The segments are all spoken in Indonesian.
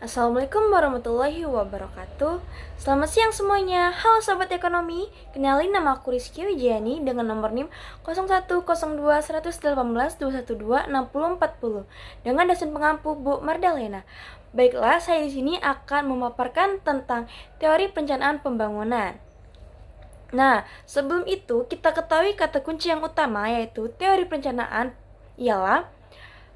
Assalamualaikum warahmatullahi wabarakatuh. Selamat siang semuanya. Halo Sobat Ekonomi, kenalin nama aku Rizky Wijayani dengan nomor NIM 01021182126040 dengan dosen pengampu Bu Mardalena. Baiklah, saya di sini akan memaparkan tentang teori perencanaan pembangunan. Nah, sebelum itu kita ketahui kata kunci yang utama yaitu teori perencanaan ialah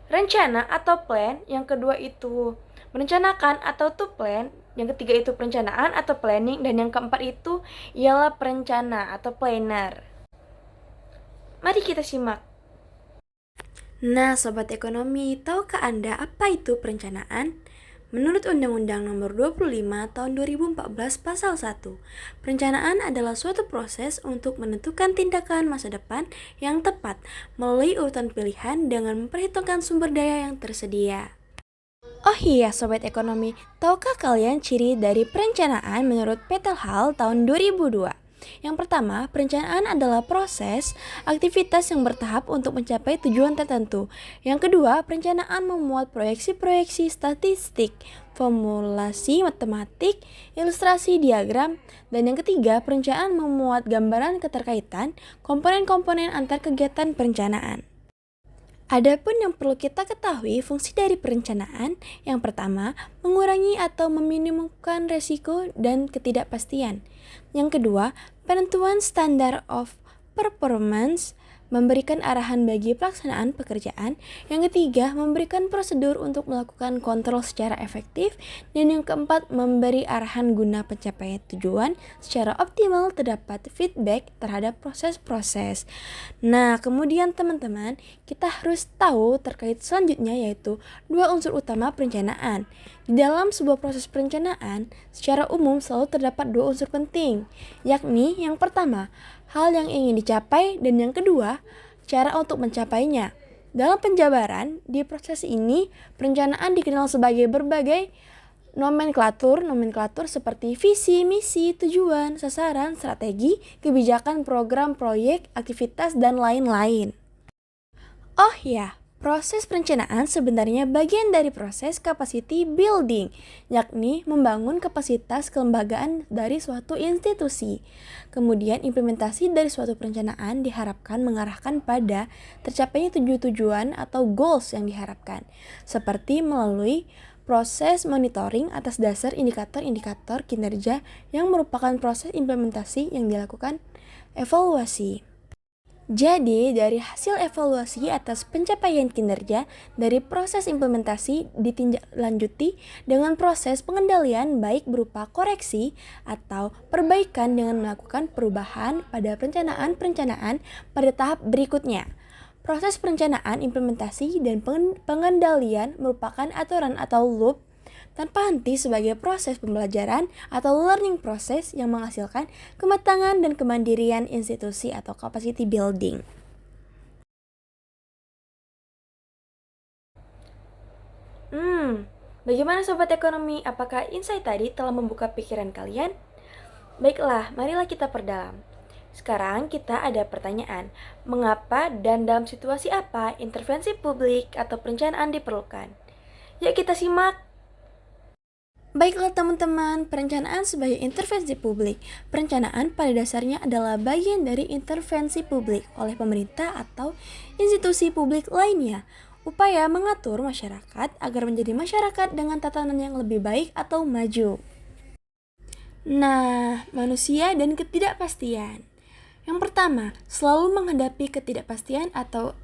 rencana atau plan, yang kedua itu merencanakan atau to plan, yang ketiga itu perencanaan atau planning, dan yang keempat itu ialah perencana atau planner. Mari kita simak. Nah, Sobat Ekonomi, tahukah Anda apa itu perencanaan? Menurut Undang-Undang Nomor 25 Tahun 2014 Pasal 1, perencanaan adalah suatu proses untuk menentukan tindakan masa depan yang tepat melalui urutan pilihan dengan memperhitungkan sumber daya yang tersedia. Oh iya Sobat Ekonomi, tahukah kalian ciri dari perencanaan menurut Peter Hall tahun 2002? Yang pertama, perencanaan adalah proses aktivitas yang bertahap untuk mencapai tujuan tertentu. Yang kedua, perencanaan memuat proyeksi-proyeksi statistik, formulasi matematik, ilustrasi diagram, dan yang ketiga, perencanaan memuat gambaran keterkaitan komponen-komponen antar kegiatan perencanaan. Adapun yang perlu kita ketahui fungsi dari perencanaan, yang pertama, mengurangi atau meminimumkan resiko dan ketidakpastian. Yang kedua, penentuan standar of performance, memberikan arahan bagi pelaksanaan pekerjaan. Yang ketiga, memberikan prosedur untuk melakukan kontrol secara efektif. Dan yang keempat, memberi arahan guna pencapaian tujuan secara optimal, terdapat feedback terhadap proses-proses. Nah, kemudian teman-teman, kita harus tahu terkait selanjutnya yaitu dua unsur utama perencanaan. Di dalam sebuah proses perencanaan, secara umum selalu terdapat dua unsur penting, yakni yang pertama, hal yang ingin dicapai, dan yang kedua, cara untuk mencapainya. Dalam penjabaran, di proses ini, perencanaan dikenal sebagai berbagai nomenklatur seperti visi, misi, tujuan, sasaran, strategi, kebijakan, program, proyek, aktivitas, dan lain-lain. Oh ya, proses perencanaan sebenarnya bagian dari proses capacity building, yakni membangun kapasitas kelembagaan dari suatu institusi. Kemudian implementasi dari suatu perencanaan diharapkan mengarahkan pada tercapainya tujuan atau goals yang diharapkan, seperti melalui proses monitoring atas dasar indikator-indikator kinerja yang merupakan proses implementasi yang dilakukan evaluasi. Jadi, dari hasil evaluasi atas pencapaian kinerja dari proses implementasi ditindaklanjuti dengan proses pengendalian baik berupa koreksi atau perbaikan dengan melakukan perubahan pada perencanaan pada tahap berikutnya. Proses perencanaan, implementasi, dan pengendalian merupakan aturan atau loop tanpa henti sebagai proses pembelajaran atau learning process yang menghasilkan kematangan dan kemandirian institusi atau capacity building. Bagaimana Sobat Ekonomi? Apakah insight tadi telah membuka pikiran kalian? Baiklah, marilah kita perdalam. Sekarang kita ada pertanyaan, mengapa dan dalam situasi apa intervensi publik atau perencanaan diperlukan? Yuk kita simak. Baiklah teman-teman, perencanaan sebagai intervensi publik. Perencanaan pada dasarnya adalah bagian dari intervensi publik oleh pemerintah atau institusi publik lainnya. Upaya mengatur masyarakat agar menjadi masyarakat dengan tatanan yang lebih baik atau maju. Nah, manusia dan ketidakpastian. Yang pertama, selalu menghadapi ketidakpastian atau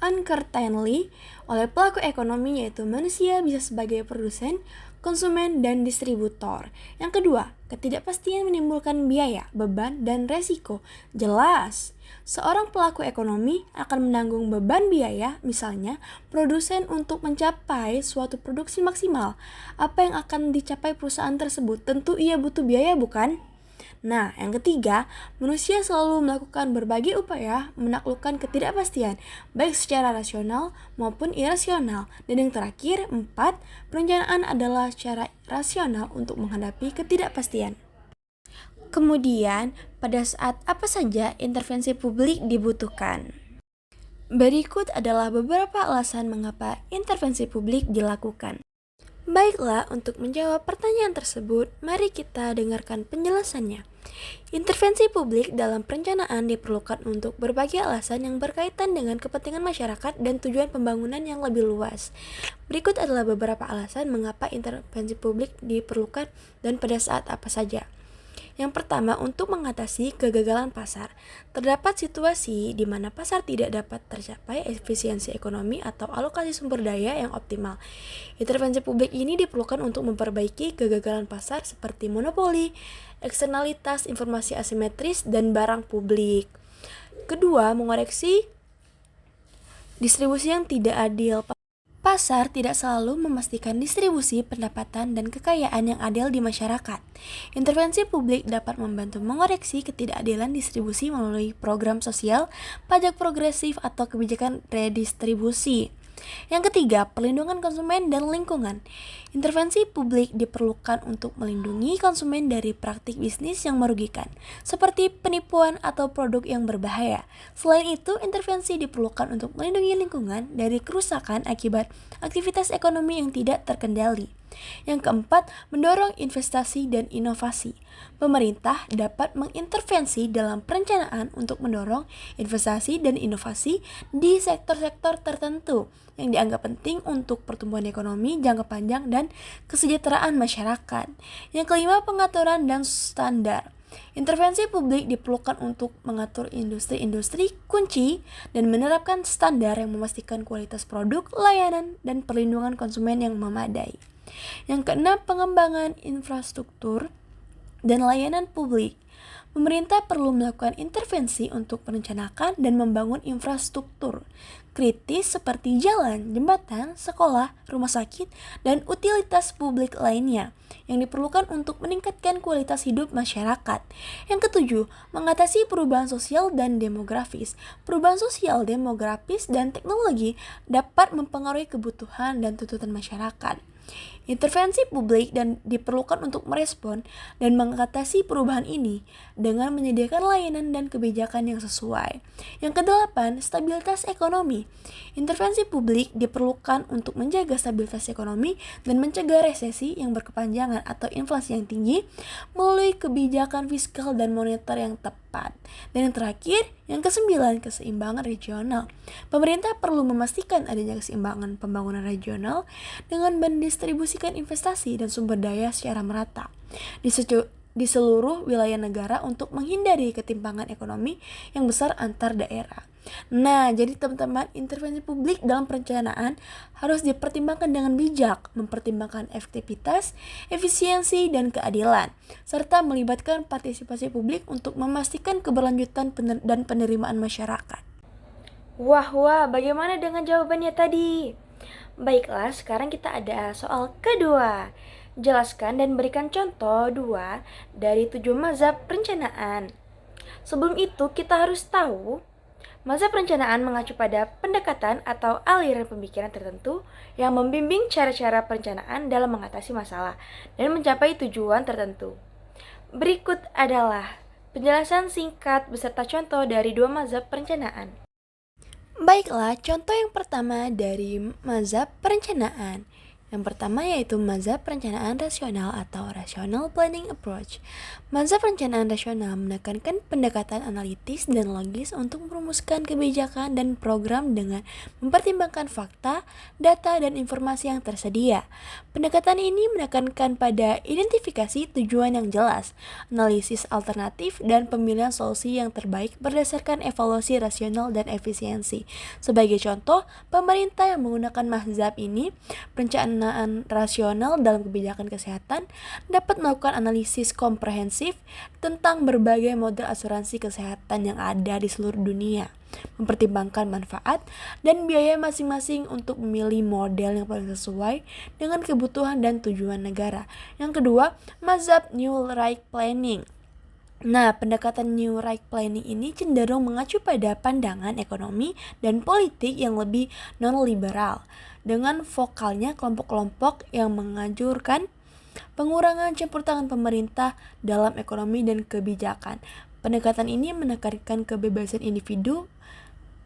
uncertainty oleh pelaku ekonomi yaitu manusia bisa sebagai produsen, konsumen, dan distributor. Yang kedua, ketidakpastian menimbulkan biaya, beban, dan resiko. Jelas, seorang pelaku ekonomi akan menanggung beban biaya, misalnya produsen untuk mencapai suatu produksi maksimal. Apa yang akan dicapai perusahaan tersebut? Tentu ia butuh biaya, bukan? Nah, yang ketiga, manusia selalu melakukan berbagai upaya menaklukkan ketidakpastian, baik secara rasional maupun irasional. Dan yang terakhir, 4, perencanaan adalah cara rasional untuk menghadapi ketidakpastian. Kemudian, pada saat apa saja intervensi publik dibutuhkan? Berikut adalah beberapa alasan mengapa intervensi publik dilakukan. Baiklah, untuk menjawab pertanyaan tersebut, mari kita dengarkan penjelasannya. Intervensi publik dalam perencanaan diperlukan untuk berbagai alasan yang berkaitan dengan kepentingan masyarakat dan tujuan pembangunan yang lebih luas. Berikut adalah beberapa alasan mengapa intervensi publik diperlukan dan pada saat apa saja. Yang pertama, untuk mengatasi kegagalan pasar. Terdapat situasi di mana pasar tidak dapat tercapai efisiensi ekonomi atau alokasi sumber daya yang optimal. Intervensi publik ini diperlukan untuk memperbaiki kegagalan pasar seperti monopoli, eksternalitas, informasi asimetris, dan barang publik. Kedua, mengoreksi distribusi yang tidak adil. Pasar tidak selalu memastikan distribusi pendapatan dan kekayaan yang adil di masyarakat. Intervensi publik dapat membantu mengoreksi ketidakadilan distribusi melalui program sosial, pajak progresif, atau kebijakan redistribusi. Yang ketiga, perlindungan konsumen dan lingkungan. Intervensi publik diperlukan untuk melindungi konsumen dari praktik bisnis yang merugikan, seperti penipuan atau produk yang berbahaya. Selain itu, intervensi diperlukan untuk melindungi lingkungan dari kerusakan akibat aktivitas ekonomi yang tidak terkendali. Yang keempat, mendorong investasi dan inovasi. Pemerintah dapat mengintervensi dalam perencanaan untuk mendorong investasi dan inovasi di sektor-sektor tertentu yang dianggap penting untuk pertumbuhan ekonomi jangka panjang dan kesejahteraan masyarakat. Yang kelima, pengaturan dan standar. Intervensi publik diperlukan untuk mengatur industri-industri kunci dan menerapkan standar yang memastikan kualitas produk, layanan, dan perlindungan konsumen yang memadai. Yang keenam, pengembangan infrastruktur dan layanan publik. Pemerintah perlu melakukan intervensi untuk merencanakan dan membangun infrastruktur kritis seperti jalan, jembatan, sekolah, rumah sakit, dan utilitas publik lainnya yang diperlukan untuk meningkatkan kualitas hidup masyarakat. Yang ketujuh, mengatasi perubahan sosial dan demografis. Perubahan sosial, demografis, dan teknologi dapat mempengaruhi kebutuhan dan tuntutan masyarakat. Intervensi publik dan diperlukan untuk merespon dan mengatasi perubahan ini dengan menyediakan layanan dan kebijakan yang sesuai. Yang kedelapan, stabilitas ekonomi. Intervensi publik diperlukan untuk menjaga stabilitas ekonomi dan mencegah resesi yang berkepanjangan atau inflasi yang tinggi melalui kebijakan fiskal dan moneter yang tepat. Dan yang terakhir, yang kesembilan, keseimbangan regional. Pemerintah perlu memastikan adanya keseimbangan pembangunan regional dengan mendistribusikan investasi dan sumber daya secara merata di seluruh wilayah negara untuk menghindari ketimpangan ekonomi yang besar antar daerah. Nah, jadi teman-teman, intervensi publik dalam perencanaan harus dipertimbangkan dengan bijak, mempertimbangkan efektivitas, efisiensi, dan keadilan, serta melibatkan partisipasi publik untuk memastikan keberlanjutan dan penerimaan masyarakat. Wah, bagaimana dengan jawabannya tadi? Baiklah, sekarang kita ada soal kedua. Jelaskan dan berikan contoh 2 dari 7 mazhab perencanaan. Sebelum itu, kita harus tahu mazhab perencanaan mengacu pada pendekatan atau aliran pemikiran tertentu yang membimbing cara-cara perencanaan dalam mengatasi masalah dan mencapai tujuan tertentu. Berikut adalah penjelasan singkat beserta contoh dari 2 mazhab perencanaan. Baiklah, contoh yang pertama dari mazhab perencanaan. Yang pertama yaitu mazhab perencanaan rasional atau rational planning approach. Mazhab perencanaan rasional menekankan pendekatan analitis dan logis untuk merumuskan kebijakan dan program dengan mempertimbangkan fakta, data, dan informasi yang tersedia. Pendekatan ini menekankan pada identifikasi tujuan yang jelas, analisis alternatif, dan pemilihan solusi yang terbaik berdasarkan evaluasi rasional dan efisiensi. Sebagai contoh, pemerintah yang menggunakan mazhab ini, perencanaan rasional dalam kebijakan kesehatan, dapat melakukan analisis komprehensif tentang berbagai model asuransi kesehatan yang ada di seluruh dunia, mempertimbangkan manfaat dan biaya masing-masing untuk memilih model yang paling sesuai dengan kebutuhan dan tujuan negara. Yang kedua, mazhab New Right Planning. Nah, pendekatan New Right Planning ini cenderung mengacu pada pandangan ekonomi dan politik yang lebih non-liberal, dengan vokalnya kelompok-kelompok yang menganjurkan pengurangan campur tangan pemerintah dalam ekonomi dan kebijakan. Pendekatan ini menekankan kebebasan individu,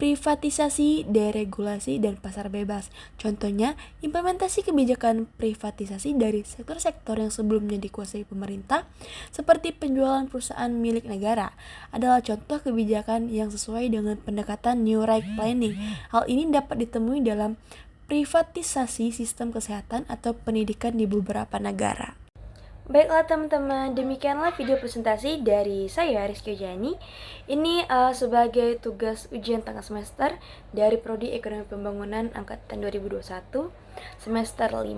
privatisasi, deregulasi, dan pasar bebas. Contohnya, implementasi kebijakan privatisasi dari sektor-sektor yang sebelumnya dikuasai pemerintah, seperti penjualan perusahaan milik negara, adalah contoh kebijakan yang sesuai dengan pendekatan New Right Planning. Hal ini dapat ditemui dalam privatisasi sistem kesehatan atau pendidikan di beberapa negara. Baiklah teman-teman, demikianlah video presentasi dari saya Rizky Jani. Ini sebagai tugas ujian tengah semester dari Prodi Ekonomi Pembangunan angkatan 2021 semester 5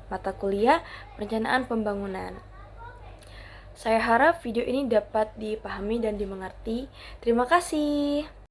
mata kuliah Perencanaan Pembangunan. Saya harap video ini dapat dipahami dan dimengerti. Terima kasih.